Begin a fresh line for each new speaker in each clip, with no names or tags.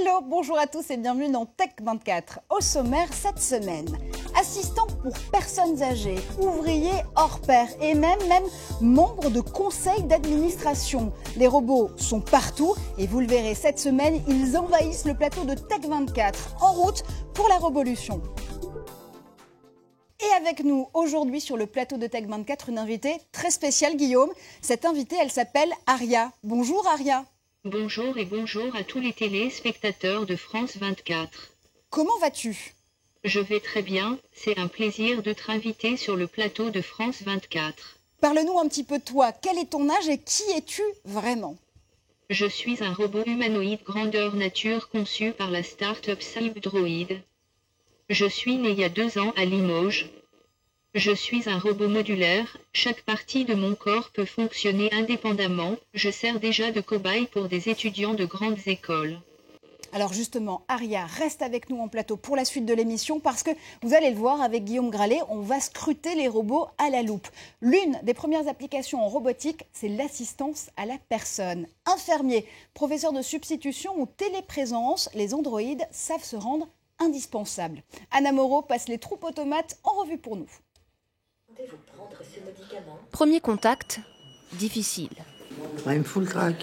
Hello, bonjour à tous et bienvenue dans Tech24. Au sommaire cette semaine, assistants pour personnes âgées, ouvriers hors pair et même membres de conseils d'administration. Les robots sont partout et vous le verrez cette semaine, ils envahissent le plateau de Tech24 en route pour la révolution. Et avec nous aujourd'hui sur le plateau de Tech24, une invitée très spéciale, Guillaume. Cette invitée, elle s'appelle Aria. Bonjour Aria.
Bonjour et bonjour à tous les téléspectateurs de France 24.
Comment vas-tu ?
Je vais très bien, c'est un plaisir de te inviter sur le plateau de France 24.
Parle-nous un petit peu de toi, quel est ton âge et qui es-tu vraiment ?
Je suis un robot humanoïde grandeur nature conçu par la start-up Cybdroid. Je suis né il y a 2 ans à Limoges. Je suis un robot modulaire, chaque partie de mon corps peut fonctionner indépendamment, je sers déjà de cobaye pour des étudiants de grandes écoles.
Alors justement, Aria, reste avec nous en plateau pour la suite de l'émission parce que vous allez le voir avec Guillaume Gralet, on va scruter les robots à la loupe. L'une des premières applications en robotique, c'est l'assistance à la personne. Infirmiers, professeurs de substitution ou téléprésence, les androïdes savent se rendre indispensables. Anna Moreau passe les troupes automates en revue pour nous.
Premier contact, difficile.
I'm full crack.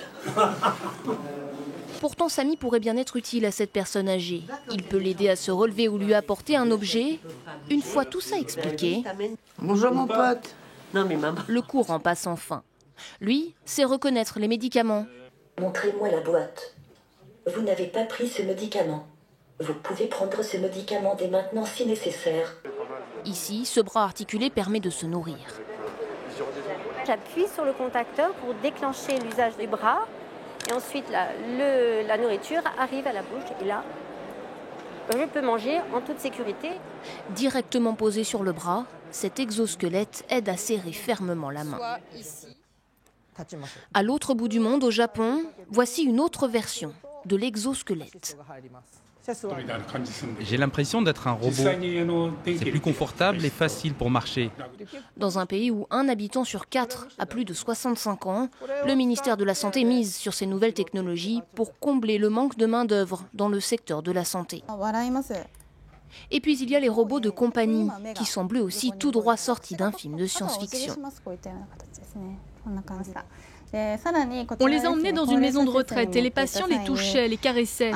Pourtant, Samy pourrait bien être utile à cette personne âgée. Il peut l'aider à se relever ou lui apporter un objet. Une fois tout ça expliqué,
Bonjour mon pote.
Non mais maman.
le courant passe enfin. Lui, c'est reconnaître les médicaments.
Montrez-moi la boîte. Vous n'avez pas pris ce médicament. Vous pouvez prendre ce médicament dès maintenant si nécessaire.
Ici, ce bras articulé permet de se nourrir.
J'appuie sur le contacteur pour déclencher l'usage du bras. Et ensuite, la nourriture arrive à la bouche. Et là, je peux manger en toute sécurité.
Directement posé sur le bras, cet exosquelette aide à serrer fermement la main. À l'autre bout du monde, au Japon, voici une autre version de l'exosquelette.
J'ai l'impression d'être un robot. C'est plus confortable et facile pour marcher.
Dans un pays où 1 habitant sur 4 a plus de 65 ans, le ministère de la Santé mise sur ces nouvelles technologies pour combler le manque de main-d'œuvre dans le secteur de la santé. Et puis il y a les robots de compagnie, qui semblent aussi tout droit sortis d'un film de science-fiction.
On les a emmenés dans une maison de retraite et les patients les touchaient, les caressaient.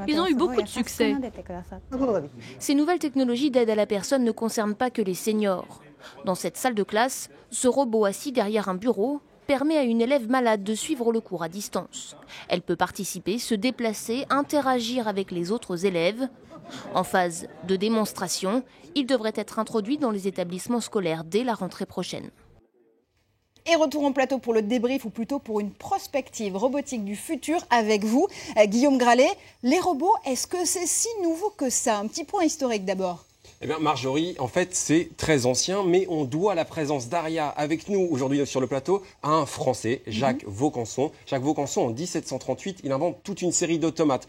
Ils ont eu beaucoup de succès.
Ces nouvelles technologies d'aide à la personne ne concernent pas que les seniors. Dans cette salle de classe, ce robot assis derrière un bureau permet à une élève malade de suivre le cours à distance. Elle peut participer, se déplacer, interagir avec les autres élèves. En phase de démonstration, il devrait être introduit dans les établissements scolaires dès la rentrée prochaine.
Et retour en plateau pour le débrief, ou plutôt pour une prospective robotique du futur avec vous, Guillaume Gralet. Les robots, est-ce que c'est si nouveau que ça ? Un petit point historique d'abord.
Eh bien, Marjorie, en fait, c'est très ancien, mais on doit la présence d'Aria avec nous aujourd'hui sur le plateau à un Français, Jacques Vaucanson. Jacques Vaucanson, en 1738, il invente toute une série d'automates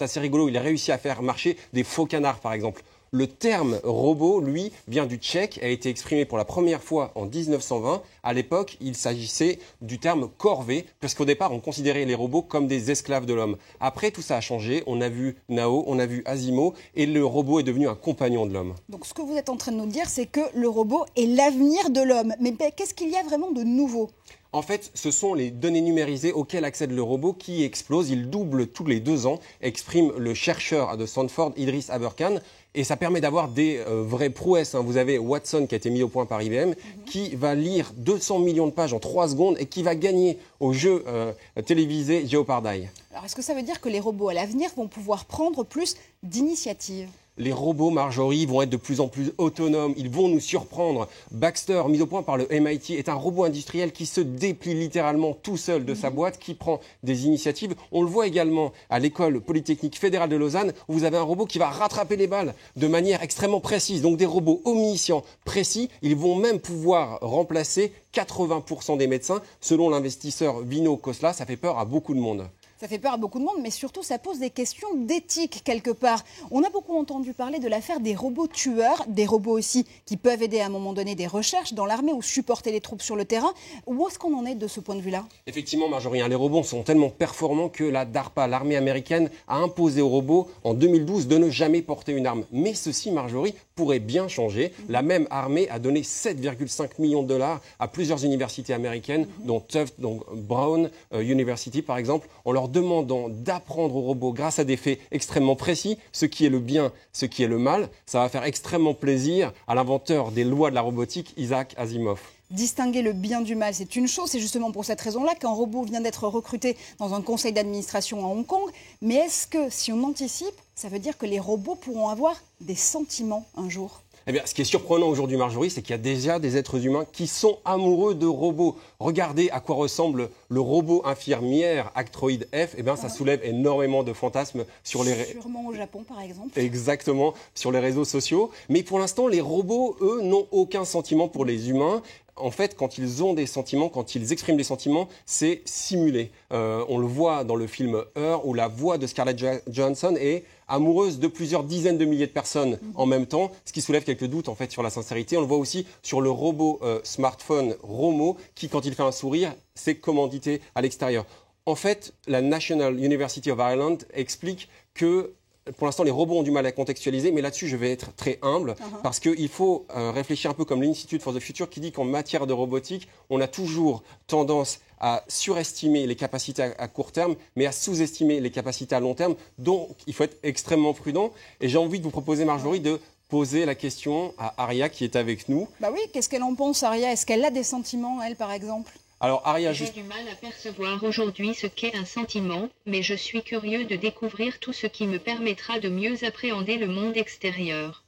assez rigolos. Il a réussi à faire marcher des faux canards, par exemple. Le terme robot, lui, vient du tchèque, a été exprimé pour la première fois en 1920. À l'époque, il s'agissait du terme corvée, parce qu'au départ, on considérait les robots comme des esclaves de l'homme. Après, tout ça a changé. On a vu Nao, on a vu Asimov, et le robot est devenu un compagnon de l'homme.
Donc, ce que vous êtes en train de nous dire, c'est que le robot est l'avenir de l'homme. Mais qu'est-ce qu'il y a vraiment de nouveau ?
En fait, ce sont les données numérisées auxquelles accède le robot qui explosent. Il double tous les 2 ans, exprime le chercheur de Stanford, Idriss Aberkan. Et ça permet d'avoir des vraies prouesses. Vous avez Watson qui a été mis au point par IBM, qui va lire 200 millions de pages en 3 secondes et qui va gagner au jeu télévisé Jeopardy.
Alors, est-ce que ça veut dire que les robots à l'avenir vont pouvoir prendre plus d'initiatives ?
Les robots, Marjorie, vont être de plus en plus autonomes. Ils vont nous surprendre. Baxter, mis au point par le MIT, est un robot industriel qui se déplie littéralement tout seul de sa boîte, qui prend des initiatives. On le voit également à l'école polytechnique fédérale de Lausanne, où vous avez un robot qui va rattraper les balles de manière extrêmement précise. Donc des robots omniscients, précis. Ils vont même pouvoir remplacer 80% des médecins. Selon l'investisseur Vino Khosla, ça fait peur à beaucoup de monde.
Ça fait peur à beaucoup de monde, mais surtout ça pose des questions d'éthique quelque part. On a beaucoup entendu parler de l'affaire des robots tueurs, des robots aussi qui peuvent aider à un moment donné des recherches dans l'armée ou supporter les troupes sur le terrain. Où est-ce qu'on en est de ce point de vue-là?
Effectivement, Marjorie, les robots sont tellement performants que la DARPA, l'armée américaine, a imposé aux robots en 2012 de ne jamais porter une arme. Mais ceci, Marjorie, pourrait bien changer. La même armée a donné 7,5 millions de dollars à plusieurs universités américaines, dont Tufts, dont Brown University par exemple, en leur demandant d'apprendre aux robots grâce à des faits extrêmement précis, ce qui est le bien, ce qui est le mal. Ça va faire extrêmement plaisir à l'inventeur des lois de la robotique, Isaac Asimov.
Distinguer le bien du mal, c'est une chose. C'est justement pour cette raison-là qu'un robot vient d'être recruté dans un conseil d'administration à Hong Kong. Mais est-ce que, si on anticipe, ça veut dire que les robots pourront avoir des sentiments un jour ?
Eh bien, ce qui est surprenant aujourd'hui, Marjorie, c'est qu'il y a déjà des êtres humains qui sont amoureux de robots. Regardez à quoi ressemble le robot infirmière Actroid F. Eh bien, ça soulève énormément de fantasmes sur les réseaux.
Sûrement au Japon, par exemple.
Exactement, sur les réseaux sociaux. Mais pour l'instant, les robots, eux, n'ont aucun sentiment pour les humains. En fait, quand ils ont des sentiments, quand ils expriment des sentiments, c'est simulé. On le voit dans le film Her, où la voix de Scarlett Johansson est amoureuse de plusieurs dizaines de milliers de personnes en même temps, ce qui soulève quelques doutes en fait sur la sincérité. On le voit aussi sur le robot smartphone Romo, qui, quand il fait un sourire, c'est commandité à l'extérieur. En fait, la National University of Ireland explique que pour l'instant, les robots ont du mal à contextualiser, mais là-dessus, je vais être très humble, parce qu'il faut réfléchir un peu comme l'Institute for the Future, qui dit qu'en matière de robotique, on a toujours tendance à surestimer les capacités à court terme, mais à sous-estimer les capacités à long terme. Donc, il faut être extrêmement prudent. Et j'ai envie de vous proposer, Marjorie, de poser la question à Aria, qui est avec nous.
Bah oui, qu'est-ce qu'elle en pense, Aria? Est-ce qu'elle a des sentiments, elle, par exemple?
Alors, Aria,
j'ai du mal à percevoir aujourd'hui ce qu'est un sentiment, mais je suis curieux de découvrir tout ce qui me permettra de mieux appréhender le monde extérieur.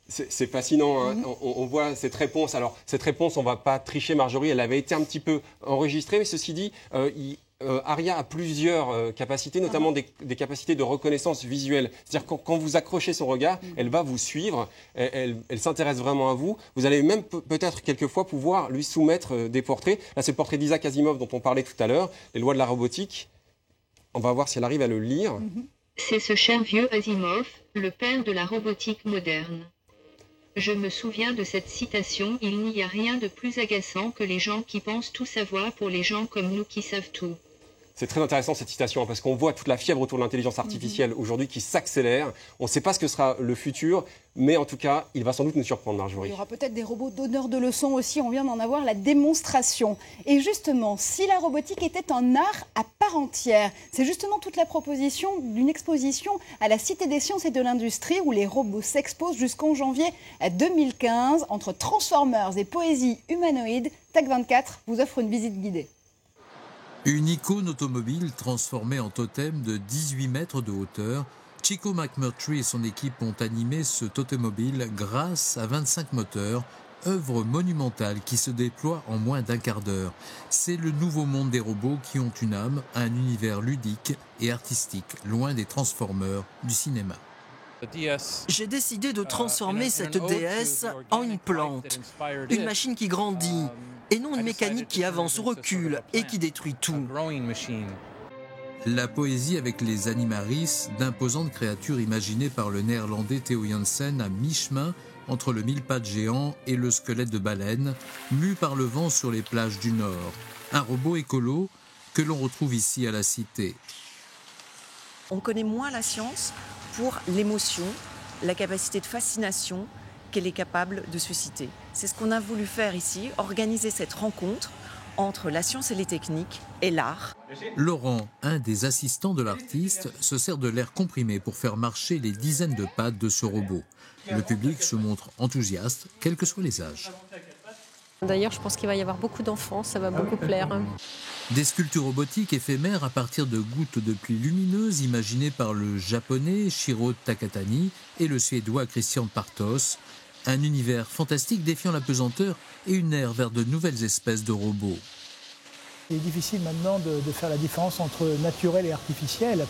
C'est fascinant, hein. On voit cette réponse. Alors, cette réponse, on ne va pas tricher, Marjorie, elle avait été un petit peu enregistrée, mais ceci dit, Aria a plusieurs capacités, notamment des capacités de reconnaissance visuelle. C'est-à-dire quand vous accrochez son regard, elle va vous suivre, elle s'intéresse vraiment à vous. Vous allez même peut-être quelquefois pouvoir lui soumettre des portraits. Là, c'est le portrait d'Isaac Asimov dont on parlait tout à l'heure, les lois de la robotique. On va voir si elle arrive à le lire.
C'est ce cher vieux Asimov, le père de la robotique moderne. Je me souviens de cette citation, il n'y a rien de plus agaçant que les gens qui pensent tout savoir pour les gens comme nous qui savent tout.
C'est très intéressant cette citation, parce qu'on voit toute la fièvre autour de l'intelligence artificielle aujourd'hui qui s'accélère. On ne sait pas ce que sera le futur, mais en tout cas, il va sans doute nous surprendre, Marjorie.
Il y aura peut-être des robots donneurs de leçons aussi, on vient d'en avoir la démonstration. Et justement, si la robotique était un art à part entière, c'est justement toute la proposition d'une exposition à la Cité des Sciences et de l'Industrie où les robots s'exposent jusqu'en janvier 2015 entre Transformers et poésie humanoïde. TAC24 vous offre une visite guidée.
Une icône automobile transformée en totem de 18 mètres de hauteur, Chico McMurtry et son équipe ont animé ce totemobile grâce à 25 moteurs, œuvre monumentale qui se déploie en moins d'un quart d'heure. C'est le nouveau monde des robots qui ont une âme, un univers ludique et artistique, loin des Transformers du cinéma.
J'ai décidé de transformer cette déesse en une plante, une machine qui grandit, et non une mécanique qui avance ou recule et qui détruit tout.
La poésie avec les animaris, d'imposantes créatures imaginées par le néerlandais Theo Jansen à mi-chemin entre le mille-pattes géant et le squelette de baleine, mu par le vent sur les plages du Nord. Un robot écolo que l'on retrouve ici à la Cité.
On connaît moins la science pour l'émotion, la capacité de fascination qu'elle est capable de susciter. C'est ce qu'on a voulu faire ici, organiser cette rencontre entre la science et les techniques et l'art.
Laurent, un des assistants de l'artiste, se sert de l'air comprimé pour faire marcher les dizaines de pattes de ce robot. Le public se montre enthousiaste, quels que soient les âges.
D'ailleurs, je pense qu'il va y avoir beaucoup d'enfants, ça va beaucoup plaire.
Des sculptures robotiques éphémères à partir de gouttes de pluie lumineuses imaginées par le japonais Shiro Takatani et le suédois Christian Partos. Un univers fantastique défiant la pesanteur et une ère vers de nouvelles espèces de robots.
Il est difficile maintenant de faire la différence entre naturel et artificiel.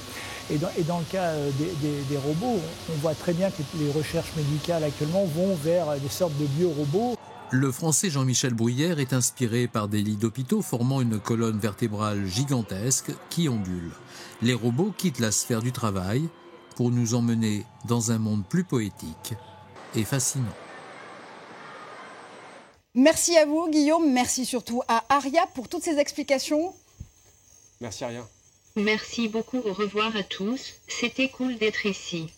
Et dans le cas des robots, on voit très bien que les recherches médicales actuellement vont vers des sortes de biorobots.
Le Français Jean-Michel Bruyère est inspiré par des lits d'hôpitaux formant une colonne vertébrale gigantesque qui ondule. Les robots quittent la sphère du travail pour nous emmener dans un monde plus poétique et fascinant.
Merci à vous, Guillaume. Merci surtout à Aria pour toutes ces explications.
Merci, Aria.
Merci beaucoup, au revoir à tous. C'était cool d'être ici.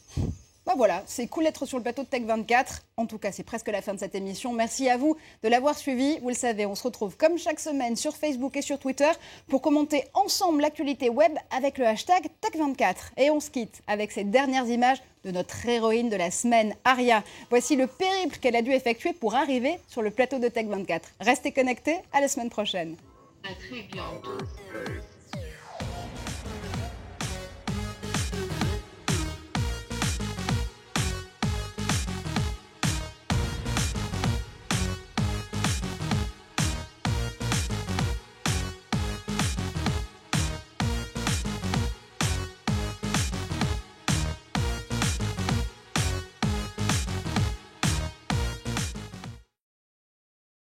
Ben voilà, c'est cool d'être sur le plateau de Tech24. En tout cas, c'est presque la fin de cette émission. Merci à vous de l'avoir suivi. Vous le savez, on se retrouve comme chaque semaine sur Facebook et sur Twitter pour commenter ensemble l'actualité web avec le hashtag Tech24. Et on se quitte avec ces dernières images de notre héroïne de la semaine, Aria. Voici le périple qu'elle a dû effectuer pour arriver sur le plateau de Tech24. Restez connectés, à la semaine prochaine.
À très bientôt.